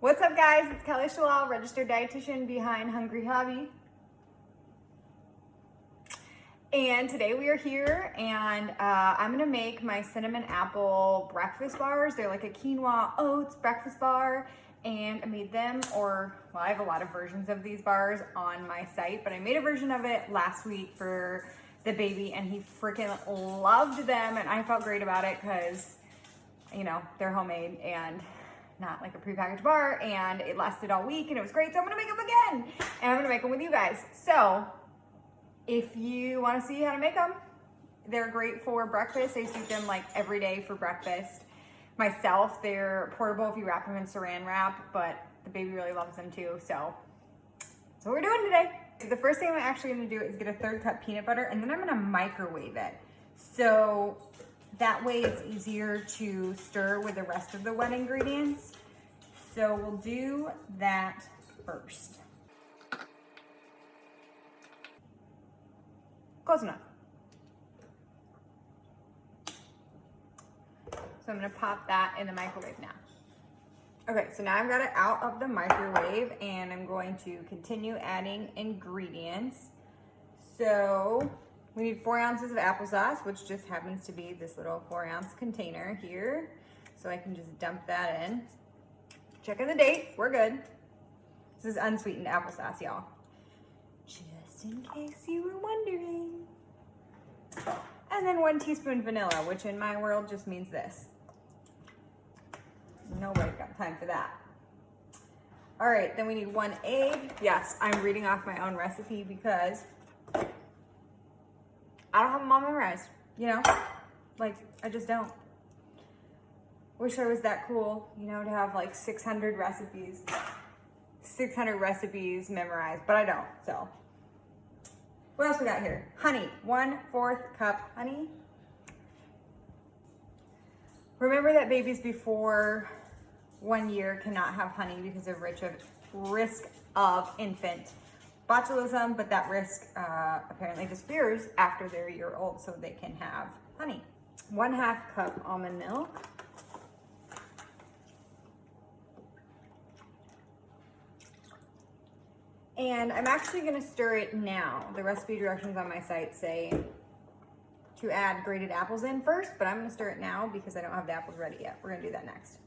What's up, guys? It's Kelly Shalal, registered dietitian behind Hungry Hobby. And today we are here and I'm gonna make my cinnamon apple breakfast bars. They're like a quinoa oats breakfast bar, and I made them, well, I have a lot of versions of these bars on my site, but I made a version of it last week for the baby and he freaking loved them, and I felt great about it because, you know, they're homemade and not like a prepackaged bar, and it lasted all week and it was great. So I'm gonna make them again and I'm gonna make them with you guys. So if you want to see how to make them, they're great for breakfast. I used to eat them like every day for breakfast myself. They're portable if you wrap them in saran wrap, but the baby really loves them too. So that's what we're doing today. So the first thing I'm actually going to do is get a 1/3 cup peanut butter, and then I'm going to microwave it. So that way it's easier to stir with the rest of the wet ingredients. So we'll do that first. Close enough. So I'm gonna pop that in the microwave now. Okay, so now I've got it out of the microwave and I'm going to continue adding ingredients. So we need 4 ounces of applesauce, which just happens to be this little 4-ounce container here. So I can just dump that in. Checking the date, we're good. This is unsweetened applesauce, y'all. Just in case you were wondering. And then 1 teaspoon vanilla, which in my world just means this. Nobody's got time for that. All right, then we need 1 egg. Yes, I'm reading off my own recipe because I don't have them all memorized, you know? Like, I just don't. Wish I was that cool, you know, to have like 600 recipes memorized, but I don't, so. What else we got here? Honey, 1/4 cup honey. Remember that babies before 1 year cannot have honey because of risk of infant botulism, but that risk apparently disappears after they're a year old, so they can have honey. 1/2 cup almond milk. And I'm actually gonna stir it now. The recipe directions on my site say to add grated apples in first, but I'm gonna stir it now because I don't have the apples ready yet. We're gonna do that next.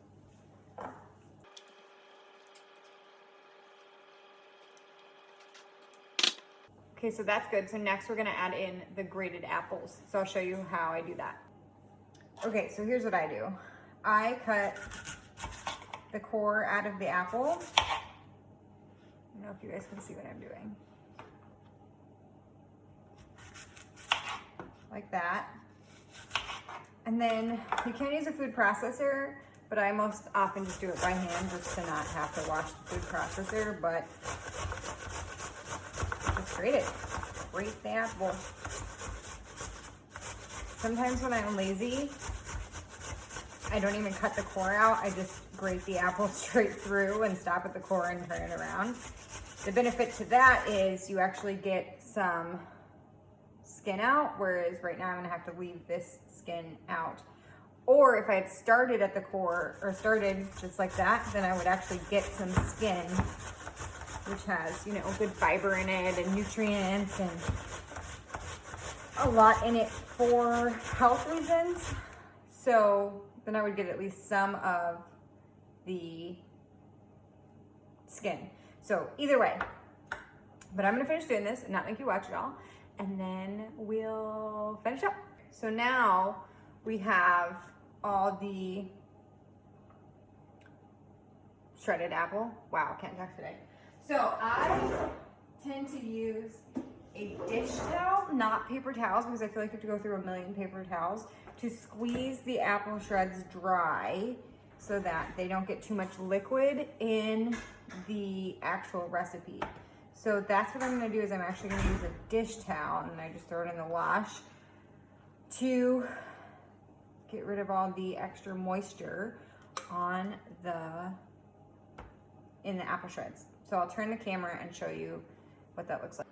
Okay, so that's good. So next we're gonna add in the grated apples. So I'll show you how I do that. Okay, so here's what I do. I cut the core out of the apple. I don't know if you guys can see what I'm doing. Like that. And then you can use a food processor, but I most often just do it by hand just to not have to wash the food processor, but just grate it. Grate the apple. Sometimes when I'm lazy, I don't even cut the core out. I just grate the apple straight through and stop at the core and turn it around. The benefit to that is you actually get some skin out, whereas right now I'm gonna have to leave this skin out. Or if I had started at the core, or started just like that, then I would actually get some skin, which has, you know, good fiber in it and nutrients and a lot in it for health reasons. So then I would get at least some of the skin. So either way, but I'm gonna finish doing this and not make you watch it all, and then we'll finish up. So now we have all the shredded apple. Wow, can't talk today. So I tend to use a dish towel, not paper towels, because I feel like you have to go through a million paper towels to squeeze the apple shreds dry so that they don't get too much liquid in the actual recipe. So that's what I'm gonna do, is I'm actually gonna use a dish towel and I just throw it in the wash to get rid of all the extra moisture in the apple shreds. So I'll turn the camera and show you what that looks like.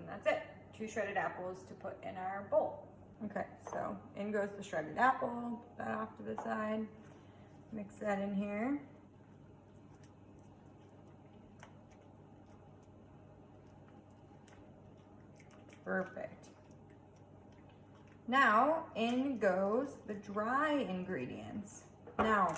And that's it. 2 shredded apples to put in our bowl. Okay, so in goes the shredded apple. Put that off to the side. Mix that in here. Perfect. Now in goes the dry ingredients. Now,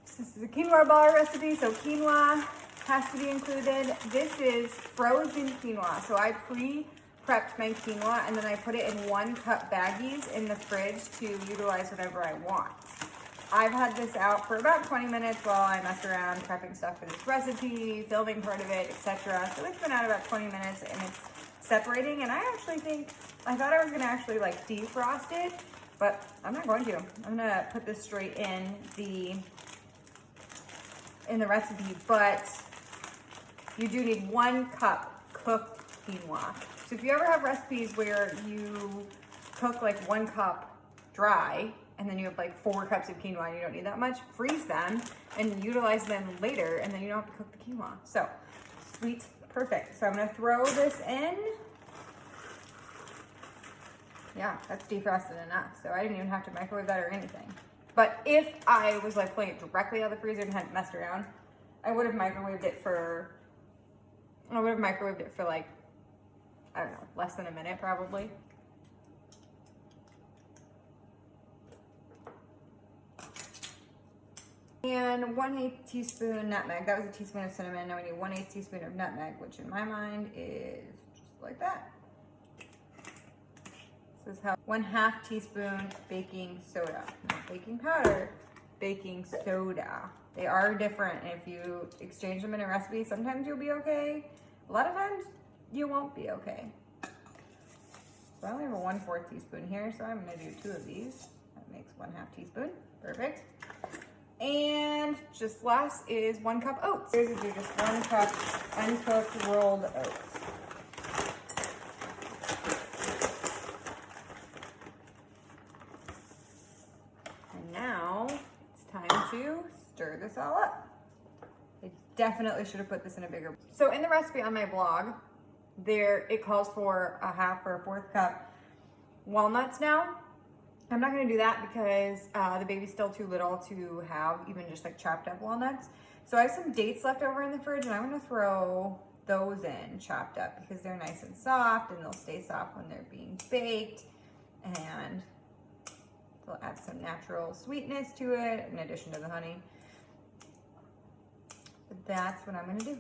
this is a quinoa bar recipe, so quinoa has to be included. This is frozen quinoa. So I pre-prepped my quinoa and then I put it in 1 cup baggies in the fridge to utilize whatever I want. I've had this out for about 20 minutes while I messed around prepping stuff for this recipe, filming part of it, etc. So it's been out about 20 minutes and it's separating, and I actually think, I thought I was gonna actually like defrost it, but I'm not going to. I'm gonna put this straight in the recipe, but you do need 1 cup cooked quinoa. So if you ever have recipes where you cook like 1 cup dry, and then you have like 4 cups of quinoa and you don't need that much, freeze them and utilize them later, and then you don't have to cook the quinoa. So, sweet, perfect. So I'm gonna throw this in. Yeah, that's defrosted enough. So I didn't even have to microwave that or anything. But if I was like pulling it directly out of the freezer and hadn't messed around, I would have microwaved it for like, I don't know, less than a minute probably. And 1/8 teaspoon nutmeg. That was a teaspoon of cinnamon. Now we need 1/8 teaspoon of nutmeg, which in my mind is just like that. This is how 1/2 teaspoon baking soda. Not baking powder, baking soda. They are different. If you exchange them in a recipe, sometimes you'll be okay. A lot of times you won't be okay. So I only have a 1/4 teaspoon here, so I'm gonna do 2 of these. That makes 1/2 teaspoon. Perfect. And just last is 1 cup oats. Here's do just 1 cup uncooked rolled oats. And now it's time to stir this all up. I definitely should have put this in a bigger. So in the recipe on my blog, it calls for a 1/2 or a 1/4 cup walnuts now. I'm not gonna do that because the baby's still too little to have even just like chopped up walnuts. So I have some dates left over in the fridge and I'm gonna throw those in chopped up because they're nice and soft and they'll stay soft when they're being baked, and they'll add some natural sweetness to it in addition to the honey. But that's what I'm gonna do.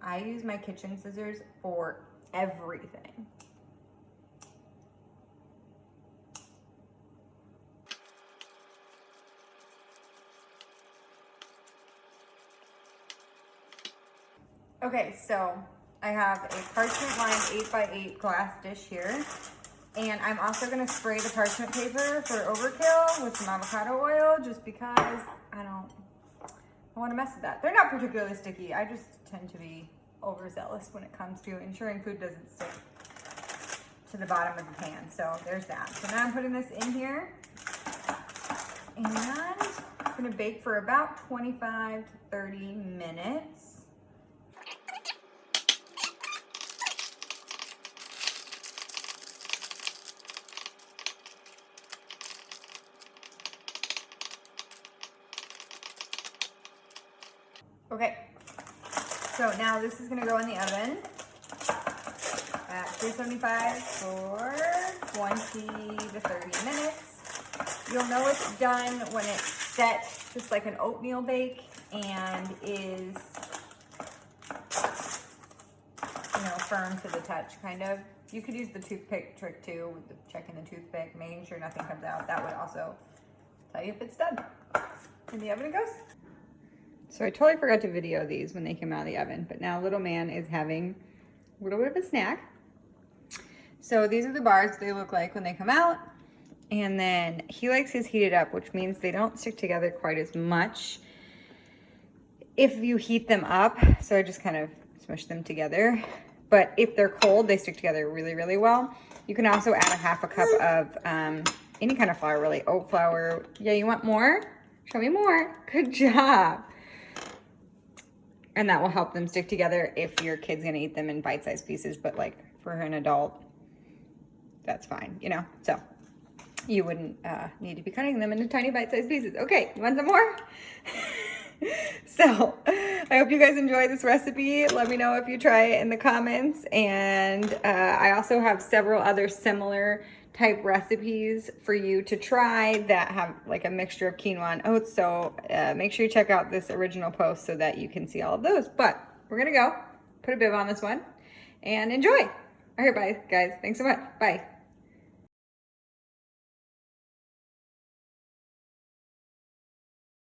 I use my kitchen scissors for everything. Okay, so I have a parchment lined 8x8 glass dish here. And I'm also gonna spray the parchment paper for overkill with some avocado oil just because I wanna mess with that. They're not particularly sticky. I just tend to be overzealous when it comes to ensuring food doesn't stick to the bottom of the pan. So there's that. So now I'm putting this in here. And it's gonna bake for about 25 to 30 minutes. Okay, so now this is gonna go in the oven at 375 for 20 to 30 minutes. You'll know it's done when it's set just like an oatmeal bake and is, firm to the touch, kind of. You could use the toothpick trick too, with checking the toothpick, making sure nothing comes out. That would also tell you if it's done. In the oven it goes. So I totally forgot to video these when they came out of the oven, but now little man is having a little bit of a snack. So these are the bars they look like when they come out. And then he likes his heated up, which means they don't stick together quite as much if you heat them up. So I just kind of smush them together. But if they're cold, they stick together really, really well. You can also add a 1/2 cup of any kind of flour, really. Oat flour. Yeah, you want more? Show me more. Good job. And that will help them stick together if your kid's gonna eat them in bite-sized pieces, but like for an adult, that's fine, you know? So you wouldn't need to be cutting them into tiny bite-sized pieces. Okay, you want some more? So I hope you guys enjoy this recipe. Let me know if you try it in the comments. And I also have several other similar type recipes for you to try that have like a mixture of quinoa and oats. So make sure you check out this original post so that you can see all of those. But we're gonna go put a bib on this one and enjoy. All right, bye guys. Thanks so much. Bye.